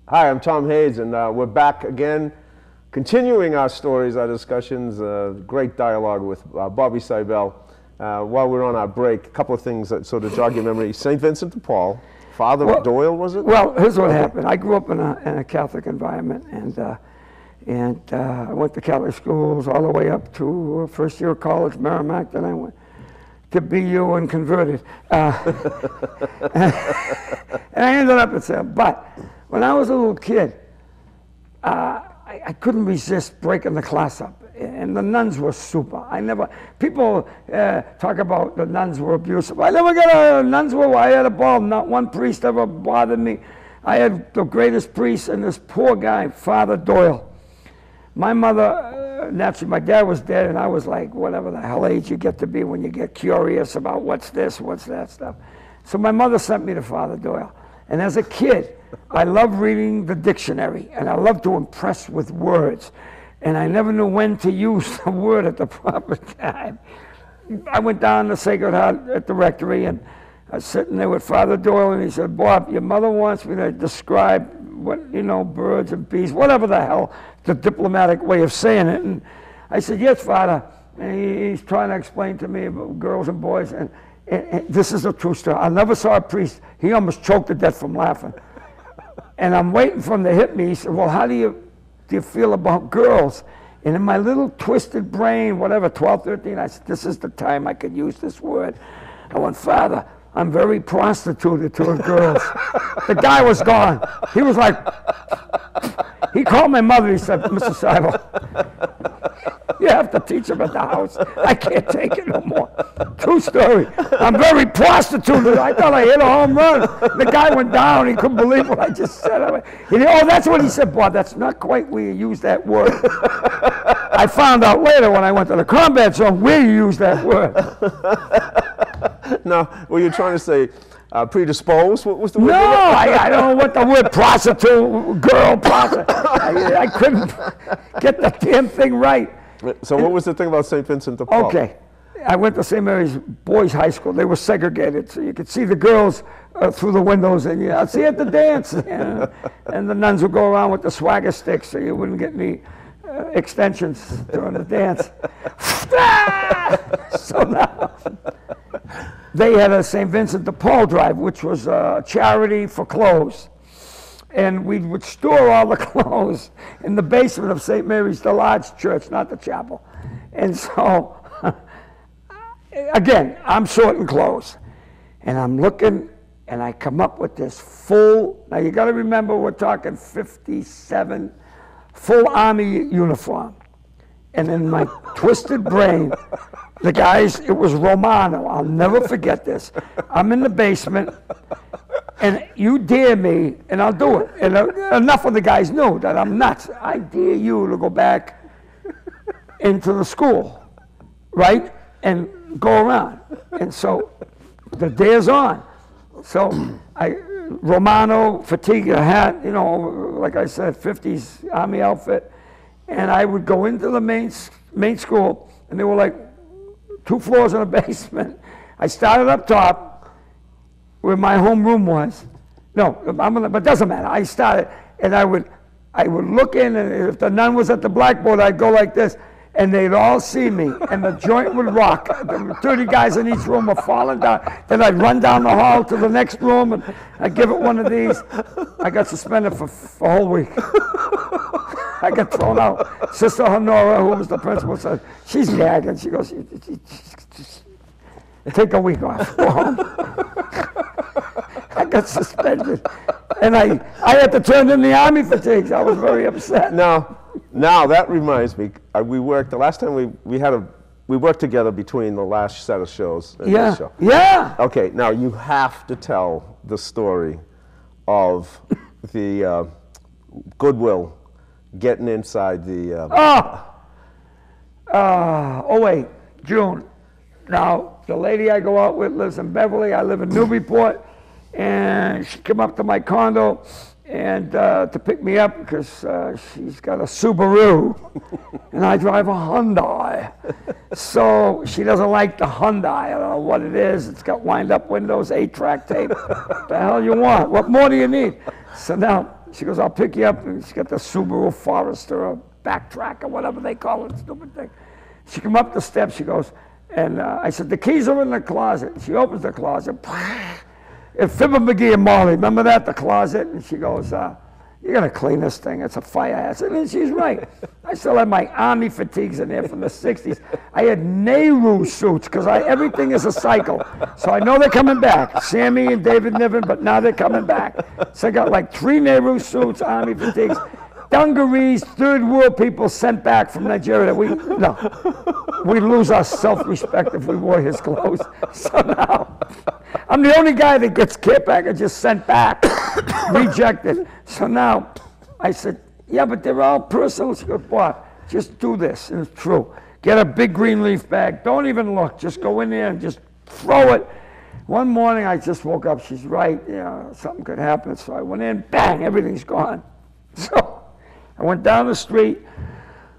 Hi, I'm Tom Hayes, and we're back again, continuing our stories, our discussions, great dialogue with Bobby Seibel. While we're on our break, a couple of things that sort of jog your memory. St. Vincent de Paul, Father Doyle, was it? Well, here's what happened. I grew up in a Catholic environment, and I went to Catholic schools all the way up to first year of college, Merrimack, then I went to BU and converted. And I ended up at Salem. But when I was a little kid, I couldn't resist breaking the class up. And the nuns were super. People talk about the nuns were abusive. Nuns were, I had a ball. Not one priest ever bothered me. I had the greatest priest and this poor guy, Father Doyle. My mother, naturally, my dad was dead, and I was like, whatever the hell age you get to be when you get curious about what's this, what's that stuff. So my mother sent me to Father Doyle. And as a kid, I loved reading the dictionary, and I loved to impress with words. And I never knew when to use the word at the proper time. I went down to Sacred Heart at the rectory, and I was sitting there with Father Doyle, and he said, Bob, your mother wants me to describe what, birds and bees, whatever the hell, the diplomatic way of saying it. And I said, yes, Father. And he's trying to explain to me about girls and boys, and this is a true story. I never saw a priest. He almost choked to death from laughing. And I'm waiting for him to hit me. He said, well, how do you feel about girls? And in my little twisted brain, whatever, 12, 13, I said, this is the time I could use this word. I went, Father, I'm very prostituted toward girls. The guy was gone. He was like, he called my mother. He said, Mr. Seibel, you have to teach him at the house. I can't take it no more. True story. I'm very prostituted. I thought I hit a home run. The guy went down. He couldn't believe what I just said. That's what he said, Bob. That's not quite where you use that word. I found out later when I went to the combat zone where you use that word. Now, were you trying to say predisposed? What was the word? No, I don't know what the word prostitute, girl, prostitute. I couldn't get the damn thing right. So what was the thing about St. Vincent de Paul? Okay. I went to St. Mary's Boys High School. They were segregated, so you could see the girls through the windows, and I'd see at the dance. And the nuns would go around with the swagger sticks, so you wouldn't get any extensions during the dance. So now, they had a St. Vincent de Paul drive, which was a charity for clothes. And we would store all the clothes in the basement of St. Mary's, the large church, not the chapel. And so, again, I'm sorting clothes. And I'm looking, and I come up with this full, now you gotta remember we're talking 57, full army uniform. And in my twisted brain, the guys, it was Romano. I'll never forget this. I'm in the basement, and you dare me, and I'll do it. And enough of the guys knew that I'm nuts. I dare you to go back into the school, right? And go around. And so the dare's on. So Romano, fatigue, a hat, like I said, 50s Army outfit. And I would go into the main school, and they were like 2 floors in the basement. I started up top where my home room was. No, but it doesn't matter. I started, and I would look in, and if the nun was at the blackboard, I'd go like this, and they'd all see me, and the joint would rock. There were 30 guys in each room were falling down. Then I'd run down the hall to the next room, and I'd give it one of these. I got suspended for a whole week. I got thrown out. Sister Honora, who was the principal, said, she's gagging. She goes, take a week off. Go home. I got suspended. And I had to turn in the Army fatigues. I was very upset. Now that reminds me, we worked, the last time we worked together between the last set of shows and this show. Yeah. Okay, now you have to tell the story of the Goodwill getting inside the... Oh wait, June. Now, the lady I go out with lives in Beverly. I live in Newburyport. And she came up to my condo and to pick me up because she's got a Subaru and I drive a Hyundai. So she doesn't like the Hyundai. I don't know what it is. It's got wind-up windows, 8-track tape. What the hell you want? What more do you need? So now she goes, I'll pick you up. And she's got the Subaru Forester or Backtrack or whatever they call it, stupid thing. She came up the steps, she goes, and I said, the keys are in the closet. She opens the closet. And Fibber, McGee, and Molly, remember that, the closet? And she goes, you're going to clean this thing. It's a fire hazard. And she's right. I still have my Army fatigues in there from the 60s. I had Nehru suits because everything is a cycle. So I know they're coming back. Sammy and David Niven, but now they're coming back. So I got like 3 Nehru suits, Army fatigues. Dungarees, third world people sent back from Nigeria. We'd lose our self-respect if we wore his clothes. So now, I'm the only guy that gets care packages sent back, rejected. So now, I said, yeah, but they're all personal. She goes, what? Just do this, and it's true. Get a big green leaf bag. Don't even look. Just go in there and just throw it. One morning, I just woke up. She's right. Something could happen. So I went in, bang, everything's gone. So I went down the street.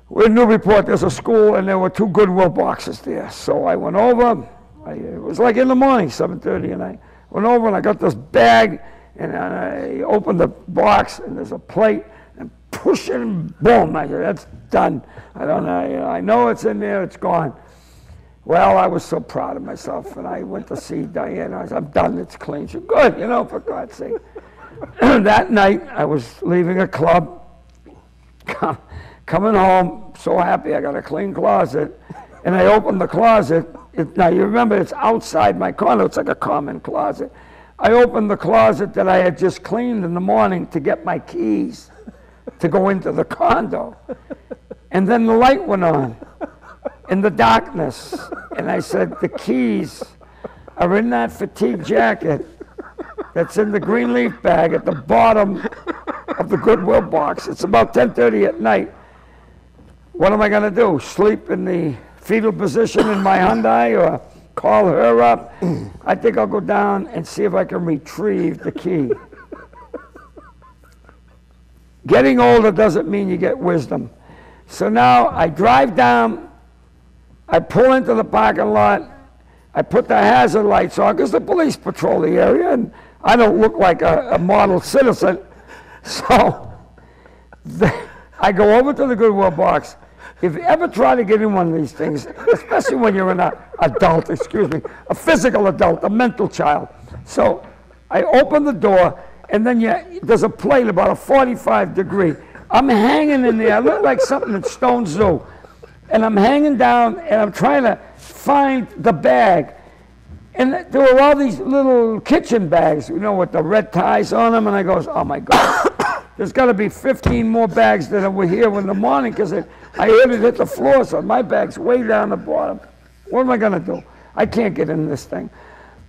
We're in Newburyport, there's a school, and there were 2 Goodwill boxes there. So I went over, it was like in the morning, 7:30, and I went over and I got this bag, and I opened the box, and there's a plate, and push it, and boom, I said, that's done. I don't know, I know it's in there, it's gone. Well, I was so proud of myself, and I went to see Diane, I said, I'm done, it's clean. She said, good, for God's sake. That night, I was leaving a club, coming home, so happy I got a clean closet, and I opened the closet. Now you remember it's outside my condo, it's like a common closet. I opened the closet that I had just cleaned in the morning to get my keys to go into the condo. And then the light went on in the darkness, and I said, the keys are in that fatigue jacket that's in the green leaf bag at the bottom of the Goodwill box. It's about 10:30 at night. What am I going to do? Sleep in the fetal position in my Hyundai or call her up? I think I'll go down and see if I can retrieve the key. Getting older doesn't mean you get wisdom. So now I drive down, I pull into the parking lot, I put the hazard lights on because the police patrol the area and I don't look like a model citizen. So I go over to the Goodwill box. If you ever try to get in one of these things, especially when you're an adult, a physical adult, a mental child. So I open the door, and then there's a plate about a 45 degree. I'm hanging in there. I look like something at Stone Zoo. And I'm hanging down, and I'm trying to find the bag. And there were all these little kitchen bags, with the red ties on them. And I goes, oh, my God. There's got to be 15 more bags that were here in the morning because I heard it hit the floor, so my bag's way down the bottom. What am I going to do? I can't get in this thing.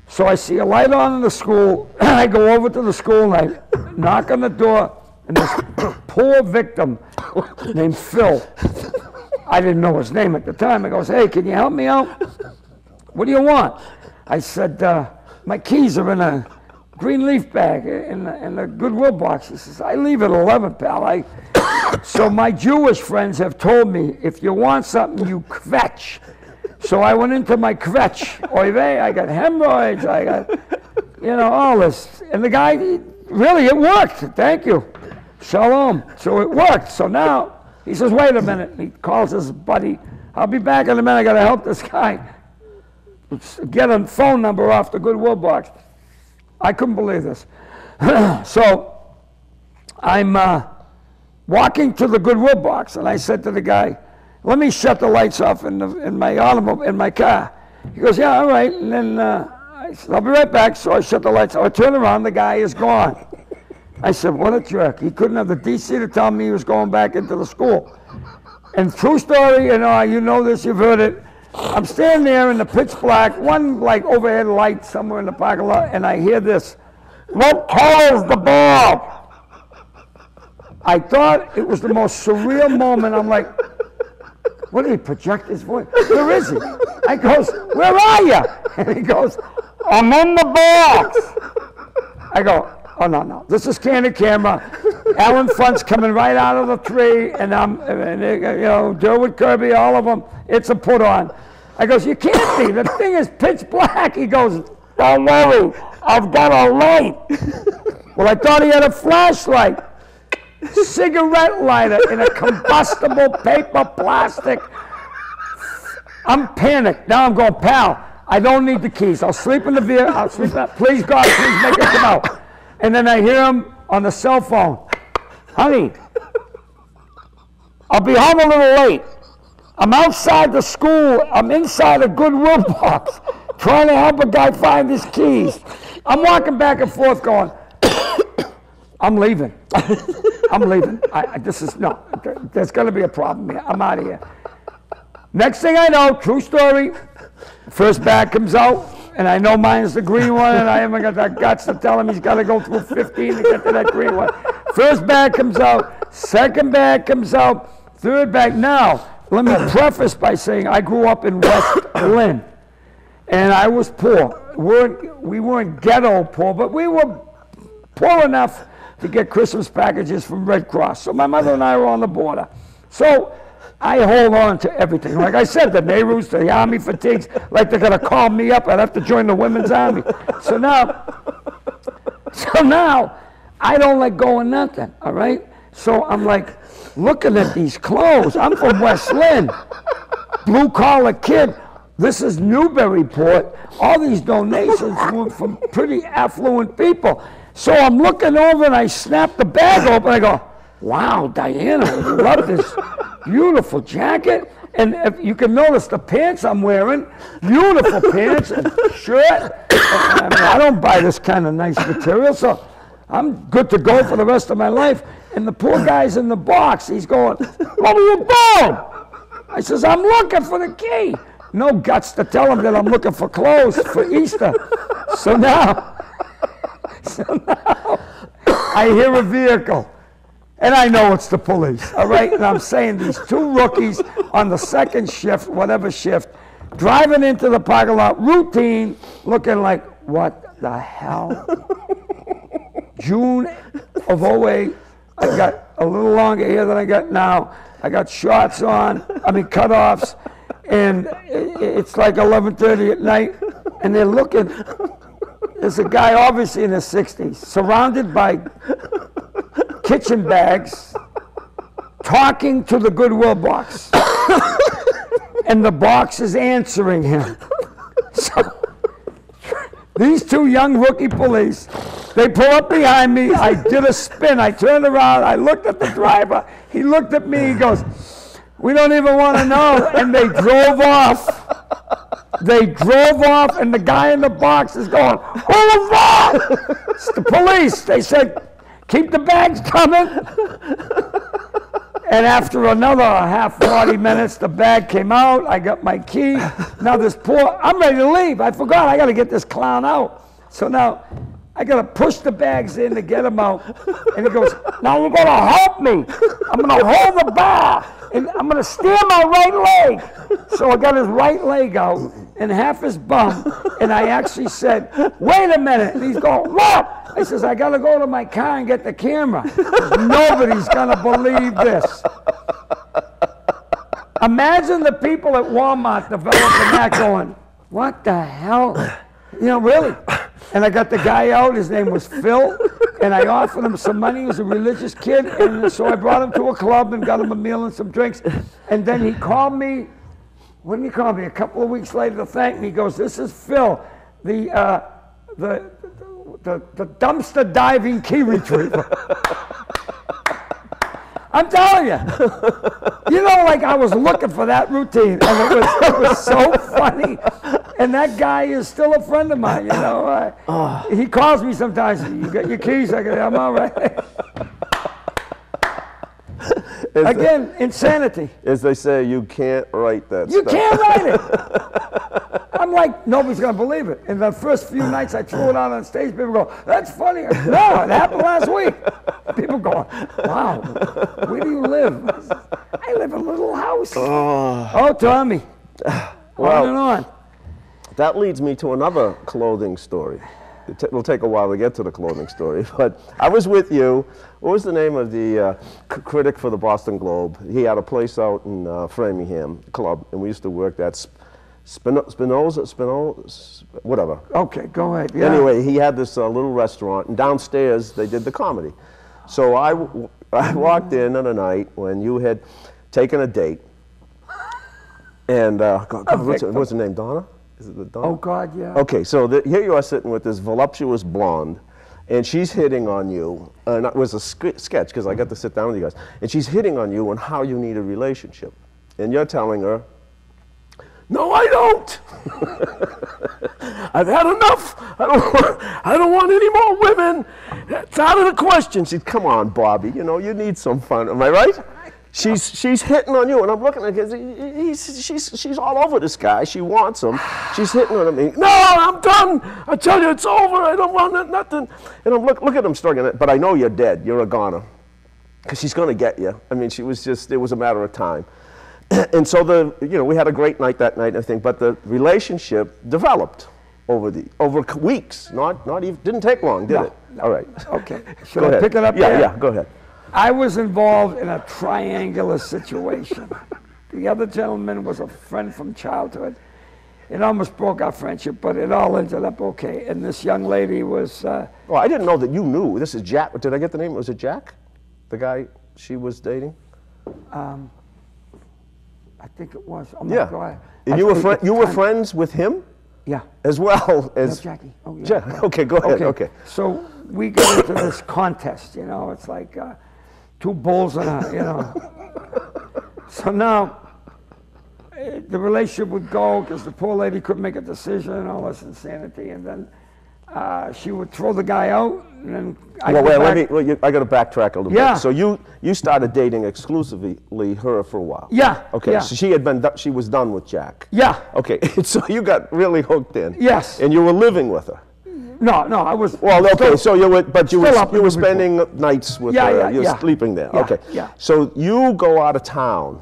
So I see a light on in the school. I go over to the school and I knock on the door, and this poor victim named Phil, I didn't know his name at the time. I goes, hey, can you help me out? What do you want? I said, my keys are in a green leaf bag in the Goodwill box. He says, I leave at 11, pal. So my Jewish friends have told me, if you want something, you kvetch. So I went into my kvetch. Oy vey, I got hemorrhoids, I got, all this. And the guy, really, it worked. Thank you. Shalom. So it worked. So now, he says, wait a minute. He calls his buddy. I'll be back in a minute. I got to help this guy get a phone number off the Goodwill box. I couldn't believe this. So I'm walking to the Goodwill box, and I said to the guy, let me shut the lights off in my car. He goes, yeah, all right. And then I said, I'll be right back. So I shut the lights off. I turn around, the guy is gone. I said, what a jerk. He couldn't have the DC to tell me he was going back into the school. And true story, you know this, you've heard it. I'm standing there in the pitch black, one like overhead light somewhere in the parking lot, and I hear this What color is the ball? I thought it was the most surreal moment. I'm like, what did he project his voice? Where is he? I goes, where are you? And he goes, I'm in the box. I go, oh, no. This is candid camera. Alan Funt's coming right out of the tree, and Derwood Kirby, all of them. It's a put on. I goes, you can't be. The thing is pitch black. He goes, don't worry. I've got a light. Well, I thought he had a flashlight. Cigarette lighter in a combustible paper plastic. I'm panicked. Now I'm going, pal, I don't need the keys. I'll sleep in the vehicle. I'll sleep in, please, God, please make it come out. And then I hear him on the cell phone. Honey, I'll be home a little late. I'm outside the school. I'm inside a Goodwill box trying to help a guy find his keys. I'm walking back and forth going, I'm leaving. I'm leaving. There's going to be a problem here. I'm out of here. Next thing I know, true story, first bag comes out, and I know mine's the green one, and I haven't got the guts to tell him he's got to go through 15 to get to that green one. First bag comes out, second bag comes out, third bag. Now, let me preface by saying I grew up in West Lynn, and I was poor. We weren't ghetto poor, but we were poor enough to get Christmas packages from Red Cross. So my mother and I were on the border. So I hold on to everything. Like I said, the Nehrus, the Army fatigues, like they're gonna call me up, I'd have to join the Women's Army. So now I don't let go of nothing, all right? So I'm like looking at these clothes. I'm from West Lynn, blue collar kid. This is Newburyport. All these donations were from pretty affluent people. So I'm looking over and I snap the bag open. I go, wow, Diana, I love this beautiful jacket. And if you can notice the pants I'm wearing, beautiful pants and shirt. I mean, I don't buy this kind of nice material, so I'm good to go for the rest of my life. And the poor guy's in the box. He's going, what are you doing? I says, I'm looking for the key. No guts to tell him that I'm looking for clothes for Easter. So now I hear a vehicle, and I know it's the police, all right? And I'm saying these two rookies on the second shift, whatever shift, driving into the parking lot, routine, looking like, what the hell? June of 08, I got a little longer hair than I got now. I got shorts on, cutoffs, and it's like 11:30 at night, and they're looking. There's a guy obviously in his 60s, surrounded by kitchen bags, talking to the Goodwill box. And the box is answering him. So these two young rookie police, they pull up behind me. I did a spin. I turned around. I looked at the driver. He looked at me. He goes, we don't even want to know. And they drove off. They drove off, and the guy in the box is going, who was that? It's the police. They said, keep the bags coming. And after another 40 minutes, the bag came out. I got my key. Now I'm ready to leave. I forgot, I got to get this clown out. So now I got to push the bags in to get him out. And he goes, now you're going to help me. I'm going to hold the bar, and I'm going to steer my right leg. So I got his right leg out and half his bum. And I actually said, wait a minute. And he's going, what? I says, I got to go to my car and get the camera. Nobody's going to believe this. Imagine the people at Walmart developing that going, what the hell? You know, really? And I got the guy out. His name was Phil. And I offered him some money. He was a religious kid. And so I brought him to a club and got him a meal and some drinks. And then he called me. When did he call me? A couple of weeks later to thank me. He goes, this is Phil, the dumpster diving key retriever. I'm telling you. You know, like I was looking for that routine, and it was so funny. And that guy is still a friend of mine, you know. He calls me sometimes, you got your keys? I go, I'm all right. Again, insanity. As they say, you can't write that You stuff. can't write it. I I'm like, nobody's going to believe it. In the first few nights I threw it out on stage, people go, that's funny. No, it happened last week. People go, wow, where do you live? I live in a little house. Oh, Tommy. Well, on and on. That leads me to another clothing story. It'll take a while to get to the clothing story, but I was with you. What was the name of the critic for the Boston Globe? He had a place out in Framingham Club, and we used to work that Spinoza, whatever. Okay, go ahead. Yeah. Anyway, he had this little restaurant, and downstairs they did the comedy. So I walked in on a night when you had taken a date, and what's her name, Donna? Is it the Donna? Oh, God, yeah. Okay, so here you are sitting with this voluptuous blonde, and she's hitting on you, and it was a sketch, because I got to sit down with you guys, and she's hitting on you on how you need a relationship. And you're telling her, no, I don't. I've had enough. I don't want any more women. It's out of the question. She said, come on, Bobby, you know, you need some fun. Am I right? She's hitting on you, and I'm looking at her. She's all over this guy. She wants him. She's hitting on him. No, I'm done. I tell you, it's over. I don't want nothing. And I'm look at him struggling. But I know you're dead. You're a goner, because she's going to get you. I mean, it was a matter of time. And so we had a great night that night and everything. But the relationship developed over weeks. Not even didn't take long, did it? No. All right. Okay. Should I pick it up? Yeah. Go ahead. I was involved in a triangular situation. The other gentleman was a friend from childhood. It almost broke our friendship, but it all ended up okay. And this young lady was... Oh, I didn't know that you knew. This is Jack. Did I get the name? Was it Jack? The guy she was dating? I think it was. Oh, my God. And you were friends with him? Yeah. As well as... No, Jackie. Oh, yeah. Okay, go ahead. Okay. So we got into this contest, you know. It's like... two bulls and So now, the relationship would go because the poor lady couldn't make a decision and all this insanity. And then she would throw the guy out, and then I got to backtrack a little bit. So you started dating exclusively her for a while. Yeah. Okay. Yeah. So she was done with Jack. Yeah. Okay. So you got really hooked in. Yes. And you were living with her. No, I was. Well, okay, so you were spending nights with her. You were sleeping there. Yeah, okay. Yeah. So you go out of town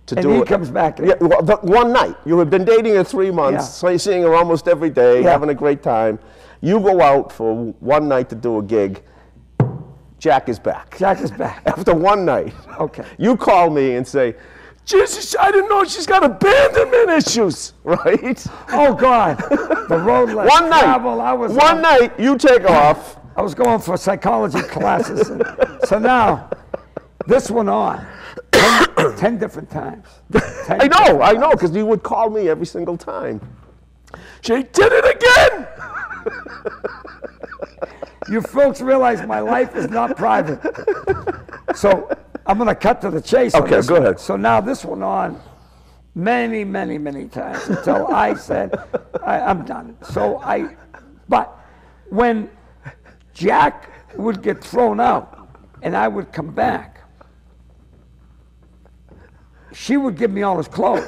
to do it. And he comes back. Yeah. Well, one night. You had been dating her 3 months. So you're seeing her almost every day, having a great time. You go out for one night to do a gig. Jack is back. Jack is back. After one night. Okay. You call me and say, Jesus, I didn't know she's got abandonment issues, right? Oh, God. The road less travel. One night, you take off. I was going for psychology classes. So now, this went on 10 different times. I know, because you would call me every single time. She did it again! You folks realize my life is not private. So I'm going to cut to the chase. Okay, go ahead. So now this went on many, many, many times until I said, I'm done. But when Jack would get thrown out and I would come back, she would give me all his clothes.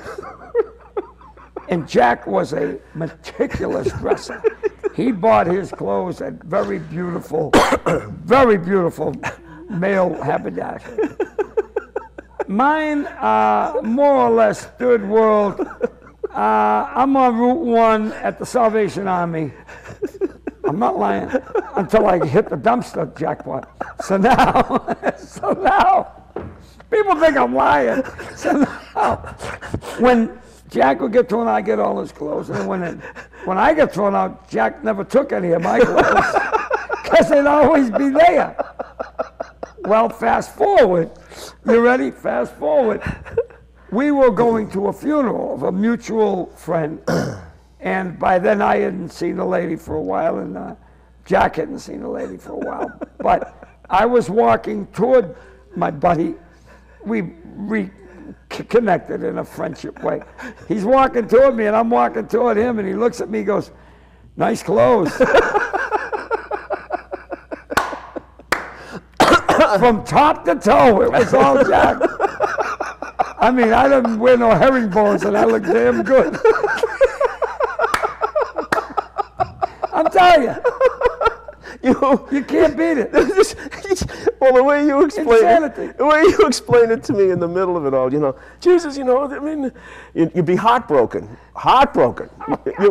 And Jack was a meticulous dresser. He bought his clothes at very beautiful male haberdashery. Mine, more or less third world. I'm on Route 1 at the Salvation Army. I'm not lying until I hit the dumpster jackpot. So now, people think I'm lying. So now, when Jack would get thrown out, I get all his clothes. And when I get thrown out, Jack never took any of my clothes because they'd always be there. Well, fast forward. You ready? Fast forward. We were going to a funeral of a mutual friend. And by then I hadn't seen the lady for a while, and Jack hadn't seen the lady for a while. But I was walking toward my buddy. We reconnected in a friendship way. He's walking toward me, and I'm walking toward him, and he looks at me and goes, nice clothes. From top to toe, it was all Jack. I mean, I didn't wear no herringbones, and I looked damn good. I'm telling you. You can't beat it. Well, the way you Insanity. explain it to me in the middle of it all, Jesus, I mean, you'd be heartbroken.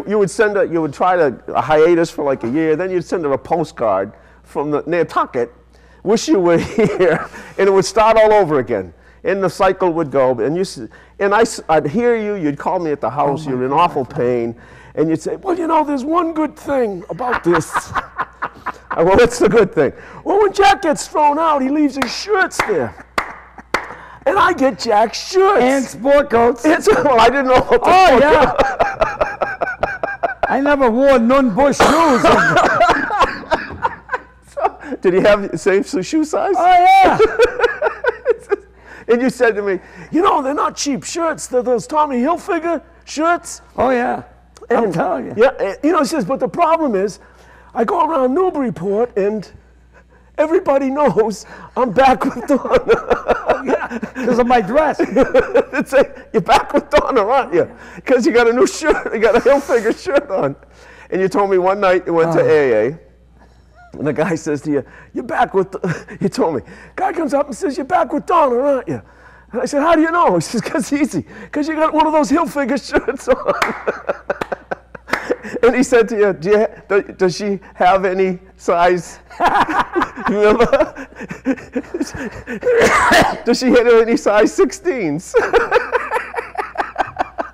You would try a hiatus for like a year, then you'd send her a postcard from Nantucket, wish you were here, and it would start all over again. And the cycle would go, and I'd hear you, you'd call me at the house, you're in awful pain, and you'd say, well, there's one good thing about this. Well, what's the good thing? Well, when Jack gets thrown out, he leaves his shirts there. And I get Jack's shirts. And sport coats. Well, I didn't know what the Oh, yeah. I never wore none bush shoes. Did he have the same shoe size? Oh, yeah. And you said to me, they're not cheap shirts. They're those Tommy Hilfiger shirts. Oh, yeah. I'm telling you. Yeah, he says, but the problem is, I go around Newburyport and everybody knows I'm back with Donna. Oh, yeah, because of my dress. It's like, you're back with Donna, aren't you? Because you got a new shirt, you got a Hilfiger shirt on. And you told me one night you went to AA, and the guy says to you, you're back with, you told me, guy comes up and says, you're back with Donna, aren't you? And I said, how do you know? He says, because easy, because you got one of those Hilfiger shirts on. And he said to you, does she have any size? You remember? Does she have any size 16s?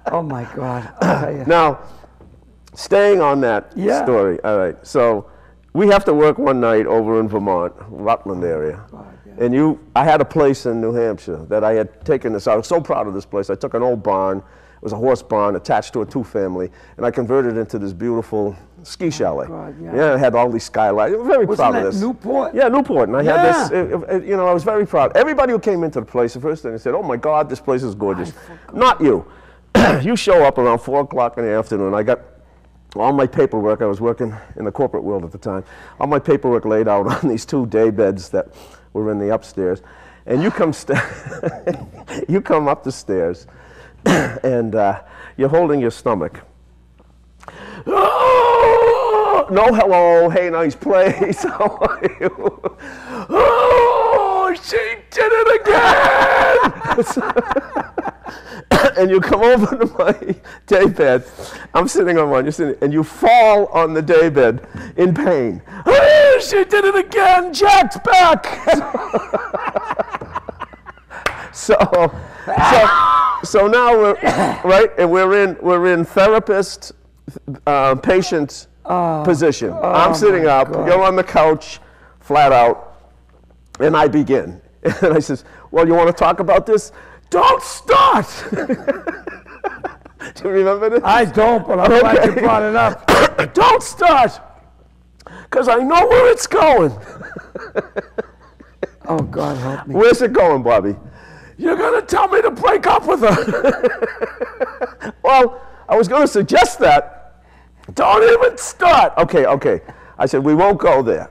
Oh, my God. I'll tell you. Now, staying on that story, all right, so we have to work one night over in Vermont, Rutland area. God, yeah. And I had a place in New Hampshire that I had taken this out. I was so proud of this place. I took an old barn. It was a horse barn attached to a two-family, and I converted it into this beautiful ski chalet. God, yeah. Yeah, it had all these skylights. I was very proud of this. Newport? Yeah, Newport. And I had this, I was very proud. Everybody who came into the place, the first thing they said, oh my God, this place is gorgeous. Not you. You show up around 4 o'clock in the afternoon. I got all my paperwork. I was working in the corporate world at the time. All my paperwork laid out on these 2 day beds that were in the upstairs. And you come up the stairs, and you're holding your stomach. Oh, no hello, hey, nice place, how are you? Oh, she did it again! And you come over to my day bed. I'm sitting on one, you're sitting, and you fall on the day bed in pain. Oh, she did it again, Jack's back! So now we're right, and we're in therapist patient position. I'm sitting up, you're on the couch, flat out, and I begin. And I says, well, you want to talk about this? Don't start! Do you remember this? I don't, but I'm glad you brought it up. Don't start, because I know where it's going. Oh, God help me. Where's it going, Bobby? You're going to tell me to break up with her. Well, I was going to suggest that. Don't even start. Okay. I said, we won't go there.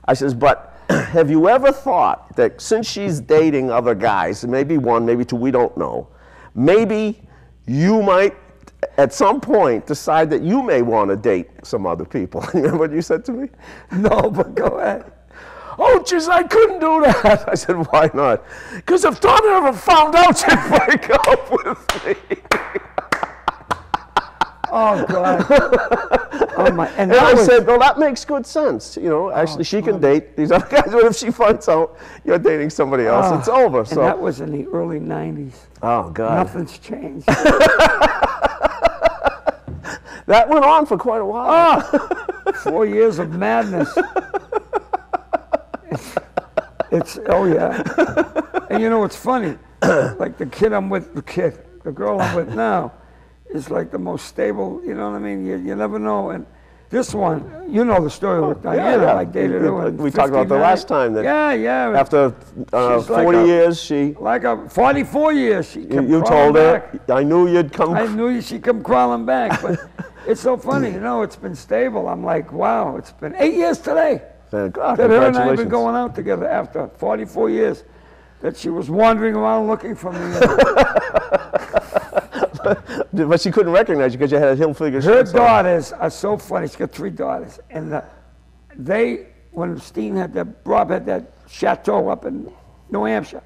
I says, but have you ever thought that since she's dating other guys, maybe 1, maybe 2, we don't know, maybe you might at some point decide that you may want to date some other people? You remember what you said to me? No, but go ahead. Oh, jeez, I couldn't do that. I said, why not? Because if Donna ever found out, she'd break up with me. Oh, God. Oh, my. And I said, well, that makes good sense. Actually, she can date these other guys, but if she finds out you're dating somebody else, it's over. And that was in the early 90s. Oh, God. Nothing's changed. That went on for quite a while. 4 years of madness. Oh yeah. And it's funny, like the girl I'm with now is like the most stable, you know what I mean? You never know. And this one, the story with Diana, I dated her. We talked about the last time that after 40 years, she... Like 44 years, she kept You told her, I knew you'd come... I knew she'd come crawling back, but it's so funny, it's been stable. I'm like, wow, it's been 8 years today. God, that her and I have been going out together after 44 years, that she was wandering around looking for me. But she couldn't recognize you because you had a hill figure. Her daughters are so funny. She's got 3 daughters, and when Rob had that chateau up in New Hampshire,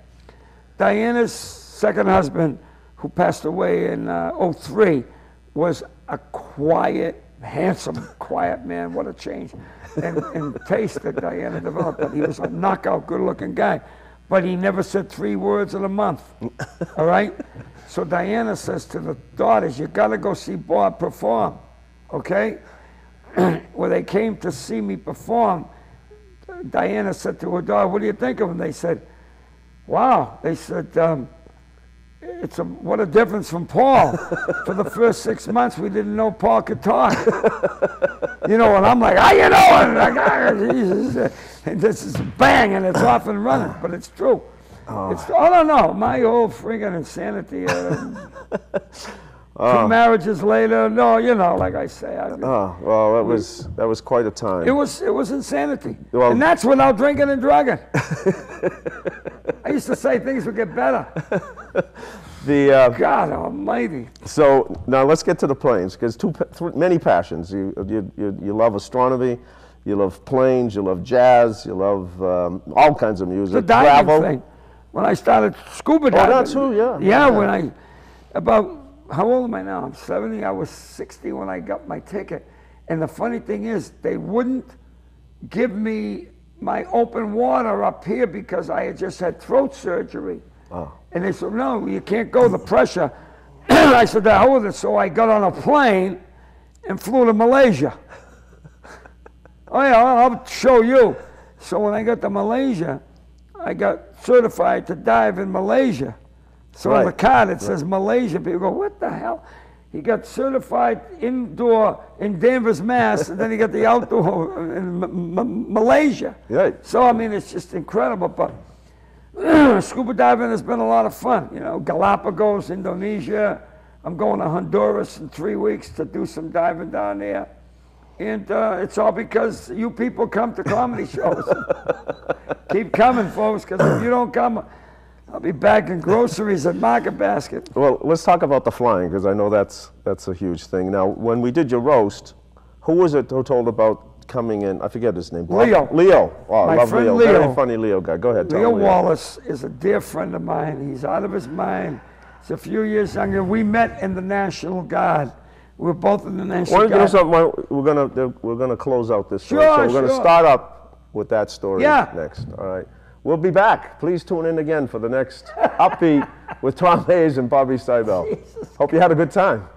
Diana's second husband, who passed away in '03, was a quiet, handsome, quiet man. What a change in taste that Diana developed. But he was a knockout, good-looking guy. But he never said 3 words in a month, all right? So Diana says to the daughters, you got to go see Bob perform, okay? When they came to see me perform, Diana said to her daughter, what do you think of him? They said, wow. They said, what a difference from Paul. For the first 6 months, we didn't know Paul could talk. You know, and I'm like, how you know? Jesus. And this is bang, and it's off and running, but it's true. I don't know, my whole friggin' insanity. 2 marriages later, no, you know, like I say. Well, that was quite a time. It was insanity, well, and that's without drinking and drugging. I used to say things would get better. God Almighty. So now let's get to the planes, because many passions. You love astronomy, you love planes, you love jazz, you love all kinds of music. The diving thing. When I started scuba diving. Oh, that too, yeah. Yeah, when how old am I now? I'm 70. I was 60 when I got my ticket. And the funny thing is, they wouldn't give me my open water up here because I had just had throat surgery. Oh. And they said, no, you can't go, the pressure. I said, the hell with it. So I got on a plane and flew to Malaysia. Oh yeah, I'll show you. So when I got to Malaysia, I got certified to dive in Malaysia. So on the card it says Malaysia. People go, what the hell? He got certified indoor in Danvers, Mass, and then he got the outdoor in Malaysia. Right. So I mean, it's just incredible. But scuba diving has been a lot of fun. You know, Galapagos, Indonesia. I'm going to Honduras in 3 weeks to do some diving down there. And it's all because you people come to comedy shows. Keep coming, folks, because if you don't come, I'll be bagging groceries at Market Basket. Well, let's talk about the flying, because I know that's a huge thing. Now, when we did your roast, who was it who told about coming in? I forget his name. Leo. Leo. Oh, I love friend Leo. Leo. Very funny Leo guy. Go ahead, Leo Wallace is a dear friend of mine. He's out of his mind. He's a few years younger. We met in the National Guard. We're both in the National Guard. We're gonna close out this story. So we're gonna start up with that story next. All right. We'll be back. Please tune in again for the next Upbeat with Tom Hayes and Bobby Seibel. Hope you had a good time.